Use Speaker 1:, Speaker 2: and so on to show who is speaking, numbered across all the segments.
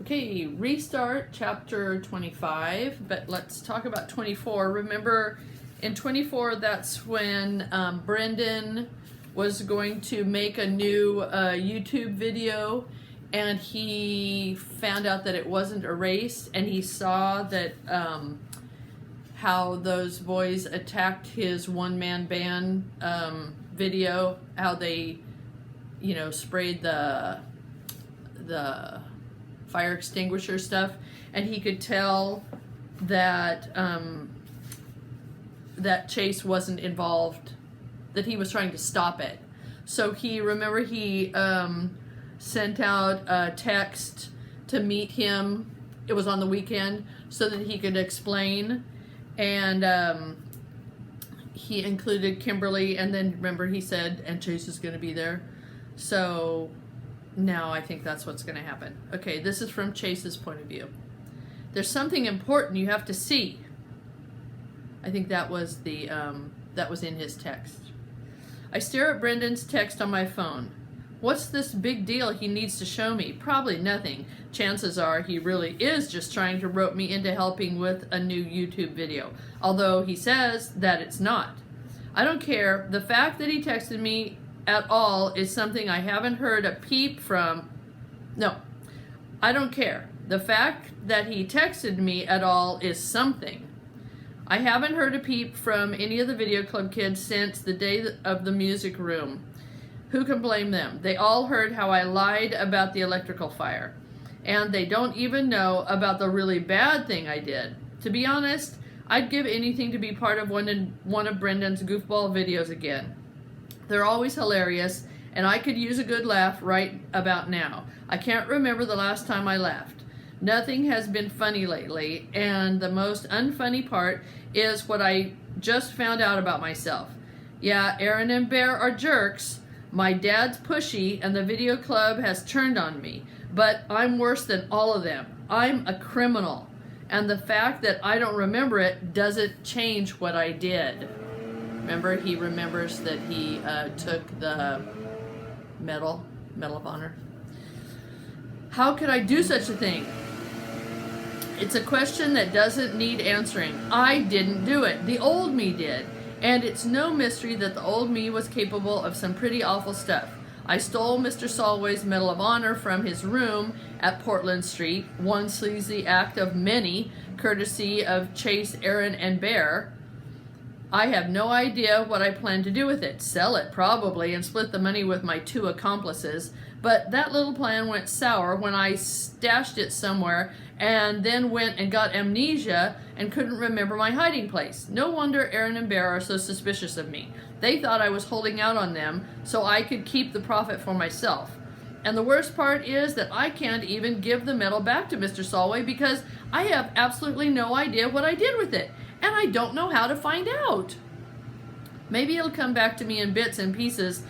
Speaker 1: Okay, restart chapter 25, but let's talk about 24. Remember, in 24, that's when Brendan was going to make a new YouTube video, and he found out that it wasn't erased, and he saw that how those boys attacked his one-man band video, how they, you know, sprayed the fire extinguisher stuff, and he could tell that that Chase wasn't involved, that he was trying to stop it. So he sent out a text to meet him. It was on the weekend so that he could explain, and he included Kimberly, and then remember he said, and Chase is going to be there. So now I think that's what's going to happen. Okay, this is from Chase's point of view. There's something important you have to see. I think that was the that was in his text. I stare at Brendan's text on my phone. What's this big deal he needs to show me? Probably nothing. Chances are he really is just trying to rope me into helping with a new YouTube video, although he says that it's not. I don't care. The fact that he texted me at all is something I haven't heard a peep from. No, I don't care. The fact that he texted me at all is something. I haven't heard a peep from any of the video club kids since the day of the music room. Who can blame them? They all heard how I lied about the electrical fire, and they don't even know about the really bad thing I did. To be honest, I'd give anything to be part of one of Brendan's goofball videos again. They're always hilarious, and I could use a good laugh right about now. I can't remember the last time I laughed. Nothing has been funny lately, and the most unfunny part is what I just found out about myself. Yeah, Aaron and Bear are jerks. My dad's pushy, and the video club has turned on me. But I'm worse than all of them. I'm a criminal, and the fact that I don't remember it doesn't change what I did. Remember, he remembers that he took the Medal of Honor. How could I do such a thing? It's a question that doesn't need answering. I didn't do it. The old me did. And it's no mystery that the old me was capable of some pretty awful stuff. I stole Mr. Solway's Medal of Honor from his room at Portland Street, one sleazy act of many, courtesy of Chase, Aaron, and Bear. I have no idea what I plan to do with it. Sell it, probably, and split the money with my two accomplices. But that little plan went sour when I stashed it somewhere and then went and got amnesia and couldn't remember my hiding place. No wonder Aaron and Bear are so suspicious of me. They thought I was holding out on them so I could keep the profit for myself. And the worst part is that I can't even give the medal back to Mr. Solway because I have absolutely no idea what I did with it. And I don't know how to find out. Maybe it'll come back to me in bits and pieces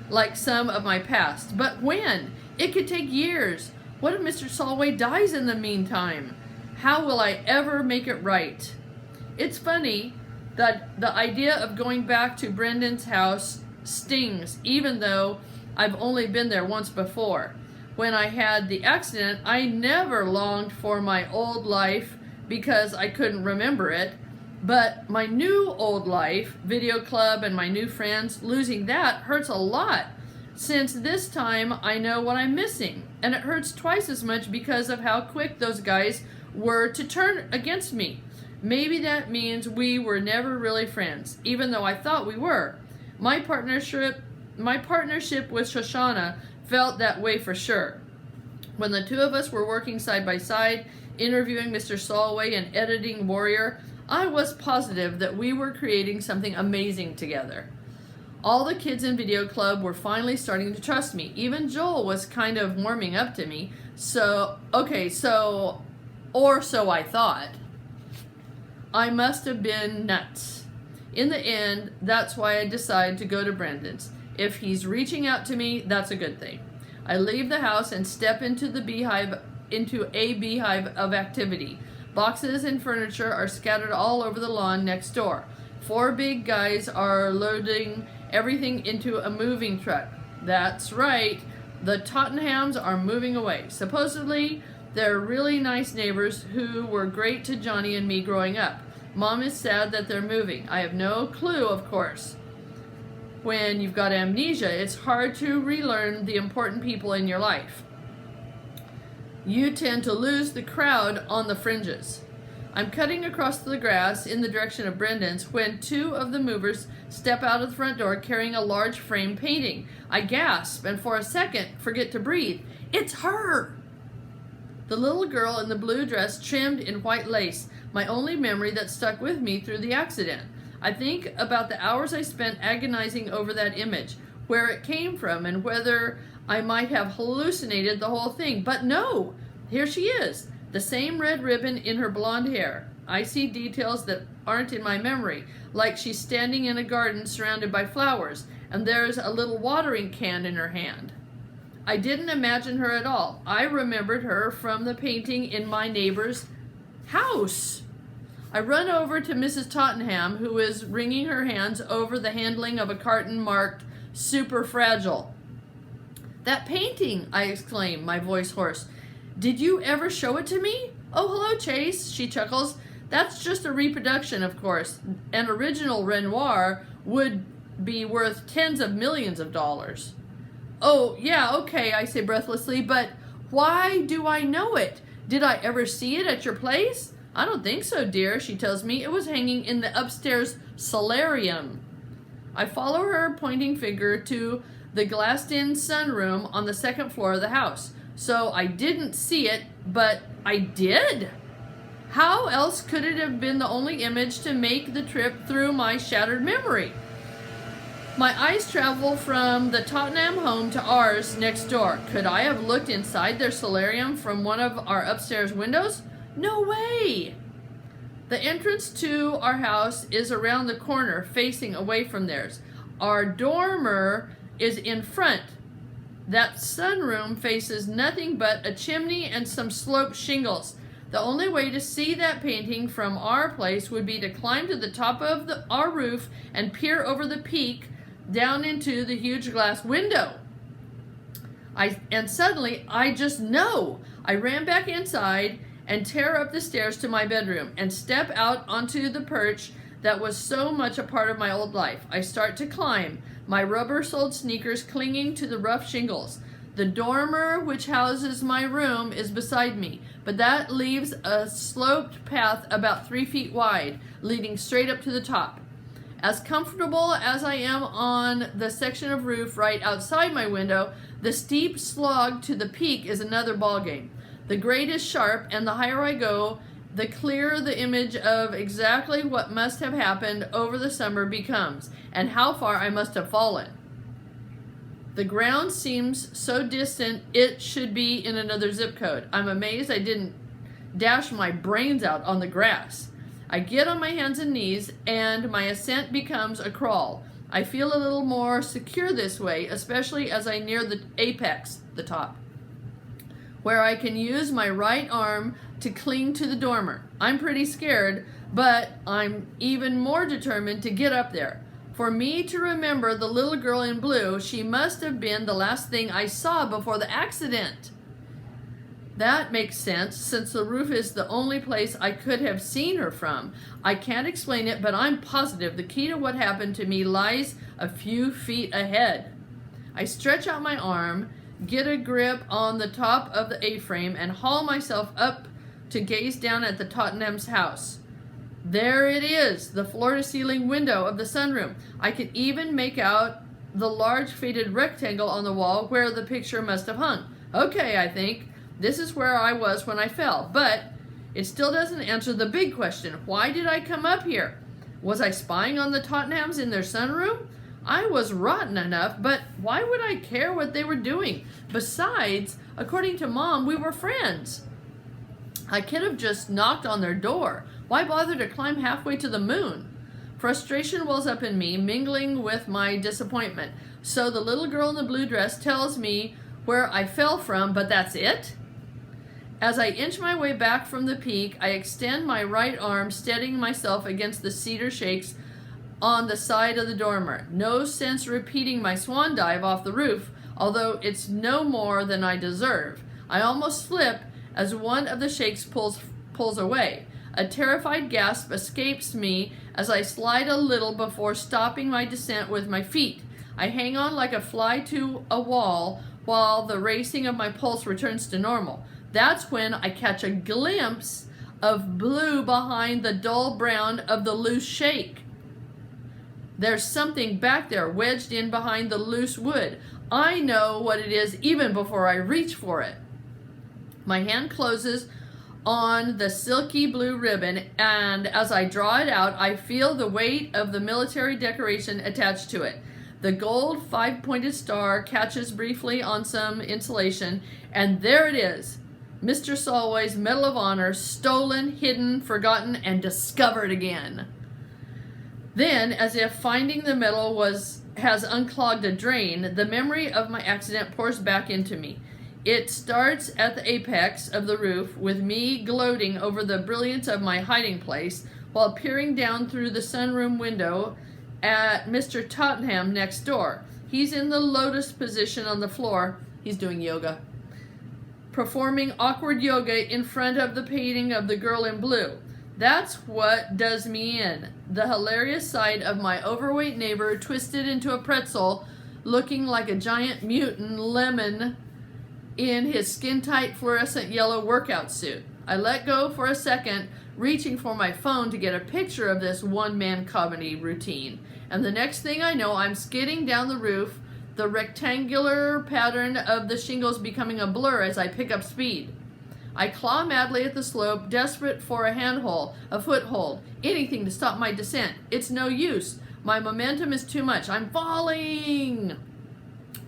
Speaker 1: like some of my past. But when? It could take years. What if Mr. Solway dies in the meantime? How will I ever make it right? It's funny that the idea of going back to Brendan's house stings, even though I've only been there once before. When I had the accident, I never longed for my old life because I couldn't remember it. But my new old life, video club, and my new friends, losing that hurts a lot. Since this time I know what I'm missing. And it hurts twice as much because of how quick those guys were to turn against me. Maybe that means we were never really friends, even though I thought we were. My partnership with Shoshana felt that way for sure. When the two of us were working side by side, interviewing Mr. Solway and editing Warrior, I was positive that we were creating something amazing together. All the kids in video club were finally starting to trust me. Even Joel was kind of warming up to me. So I thought. I must have been nuts. In the end, that's why I decided to go to Brendan's. If he's reaching out to me, that's a good thing. I leave the house and step into a beehive of activity. Boxes and furniture are scattered all over the lawn next door. 4 big guys are loading everything into a moving truck. That's right, the Tottenhams are moving away. Supposedly, They're really nice neighbors who were great to Johnny and me growing up. Mom is sad that they're moving. I have no clue, of course. When you've got amnesia, it's hard to relearn the important people in your life. You tend to lose the crowd on the fringes. I'm cutting across the grass in the direction of Brendan's when two of the movers step out of the front door carrying a large frame painting. I gasp and for a second forget to breathe. It's her! The little girl in the blue dress trimmed in white lace, my only memory that stuck with me through the accident. I think about the hours I spent agonizing over that image, where it came from, and whether I might have hallucinated the whole thing. But no! Here she is, the same red ribbon in her blonde hair. I see details that aren't in my memory, like she's standing in a garden surrounded by flowers, and there's a little watering can in her hand. I didn't imagine her at all. I remembered her from the painting in my neighbor's house. I run over to Mrs. Tottenham, who is wringing her hands over the handling of a carton marked "super fragile." "That painting!" I exclaim, my voice hoarse. "Did you ever show it to me?" "Oh, hello, Chase," she chuckles. "That's just a reproduction, of course. An original Renoir would be worth tens of millions of dollars." "Oh, yeah, okay," I say breathlessly, "but why do I know it? Did I ever see it at your place?" "I don't think so, dear," she tells me. "It was hanging in the upstairs solarium." I follow her pointing finger to the glassed-in sunroom on the second floor of the house. So I didn't see it, but I did? How else could it have been the only image to make the trip through my shattered memory? My eyes travel from the Tottenham home to ours next door. Could I have looked inside their solarium from one of our upstairs windows? No way! The entrance to our house is around the corner, facing away from theirs. Our dormer is in front. That sunroom faces nothing but a chimney and some sloped shingles. The only way to see that painting from our place would be to climb to the top of our roof and peer over the peak down into the huge glass window. And suddenly, I just know. I ran back inside and tear up the stairs to my bedroom and step out onto the perch that was so much a part of my old life. I start to climb, my rubber-soled sneakers clinging to the rough shingles. The dormer, which houses my room, is beside me, but that leaves a sloped path about 3 feet wide, leading straight up to the top. As comfortable as I am on the section of roof right outside my window, the steep slog to the peak is another ballgame. The grade is sharp, and the higher I go, the clearer the image of exactly what must have happened over the summer becomes, and how far I must have fallen. The ground seems so distant it should be in another zip code. I'm amazed I didn't dash my brains out on the grass. I get on my hands and knees, and my ascent becomes a crawl. I feel a little more secure this way, especially as I near the apex, the top, where I can use my right arm to cling to the dormer. I'm pretty scared, but I'm even more determined to get up there. For me to remember the little girl in blue, she must have been the last thing I saw before the accident. That makes sense, since the roof is the only place I could have seen her from. I can't explain it, but I'm positive the key to what happened to me lies a few feet ahead. I stretch out my arm, get a grip on the top of the A-frame, and haul myself up to gaze down at the Tottenham's house. There it is, the floor-to-ceiling window of the sunroom. I can even make out the large faded rectangle on the wall where the picture must have hung. Okay, I think. This is where I was when I fell, but it still doesn't answer the big question. Why did I come up here? Was I spying on the Tottenhams in their sunroom? I was rotten enough, but why would I care what they were doing? Besides, according to Mom, we were friends. I could have just knocked on their door. Why bother to climb halfway to the moon? Frustration wells up in me, mingling with my disappointment. So the little girl in the blue dress tells me where I fell from, but that's it? As I inch my way back from the peak, I extend my right arm, steadying myself against the cedar shakes on the side of the dormer. No sense repeating my swan dive off the roof, although it's no more than I deserve. I almost slip as one of the shakes pulls away. A terrified gasp escapes me as I slide a little before stopping my descent with my feet. I hang on like a fly to a wall while the racing of my pulse returns to normal. That's when I catch a glimpse of blue behind the dull brown of the loose shake. There's something back there wedged in behind the loose wood. I know what it is even before I reach for it. My hand closes on the silky blue ribbon, and as I draw it out, I feel the weight of the military decoration attached to it. The gold 5-pointed star catches briefly on some insulation, and there it is. Mr. Solway's Medal of Honor, stolen, hidden, forgotten, and discovered again. Then, as if finding the medal has unclogged a drain, the memory of my accident pours back into me. It starts at the apex of the roof, with me gloating over the brilliance of my hiding place, while peering down through the sunroom window at Mr. Tottenham next door. He's in the lotus position on the floor. He's doing yoga. Performing awkward yoga in front of the painting of the girl in blue. That's what does me in. The hilarious sight of my overweight neighbor twisted into a pretzel, looking like a giant mutant lemon in his skin-tight fluorescent yellow workout suit. I let go for a second, reaching for my phone to get a picture of this one-man comedy routine. And the next thing I know, I'm skidding down the roof, the rectangular pattern of the shingles becoming a blur as I pick up speed. I claw madly at the slope, desperate for a foothold, anything to stop my descent. It's no use. My momentum is too much. I'm falling!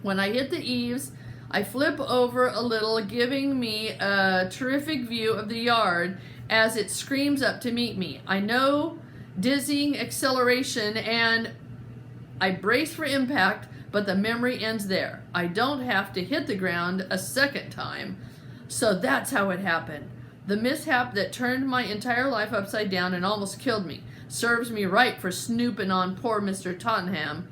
Speaker 1: When I hit the eaves, I flip over a little, giving me a terrific view of the yard as it screams up to meet me. I know dizzying acceleration, and I brace for impact, but the memory ends there. I don't have to hit the ground a second time. So that's how it happened. The mishap that turned my entire life upside down and almost killed me serves me right for snooping on poor Mr. Tottenham.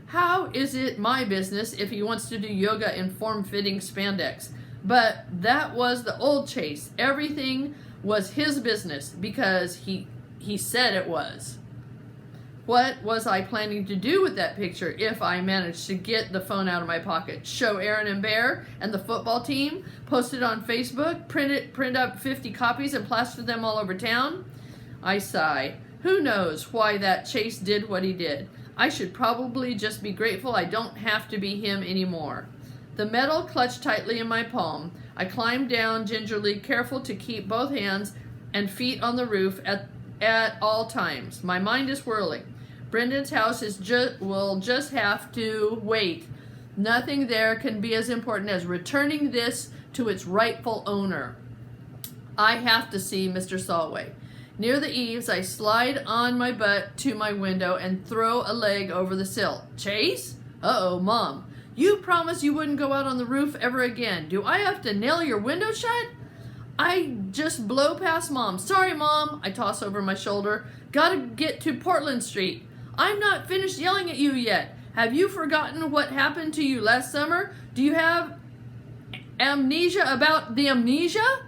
Speaker 1: How is it my business if he wants to do yoga in form-fitting spandex? But that was the old Chase. Everything was his business because he said it was. What was I planning to do with that picture if I managed to get the phone out of my pocket? Show Aaron and Bear and the football team? Post it on Facebook? Print up 50 copies and plaster them all over town? I sigh. Who knows why that Chase did what he did? I should probably just be grateful I don't have to be him anymore. The medal clutched tightly in my palm. I climbed down gingerly, careful to keep both hands and feet on the roof at all times. My mind is whirling. Brendan's house will just have to wait. Nothing there can be as important as returning this to its rightful owner. I have to see Mr. Solway. Near the eaves, I slide on my butt to my window and throw a leg over the sill. Chase? Uh-oh, Mom. You promised you wouldn't go out on the roof ever again. Do I have to nail your window shut? I just blow past Mom. Sorry, Mom. I toss over my shoulder. Gotta get to Portland Street. I'm not finished yelling at you yet. Have you forgotten what happened to you last summer? Do you have amnesia about the amnesia?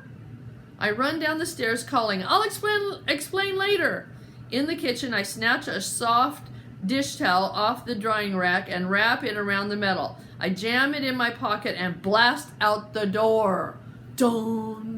Speaker 1: I run down the stairs calling, I'll explain later. In the kitchen, I snatch a soft dish towel off the drying rack and wrap it around the metal. I jam it in my pocket and blast out the door. Dun!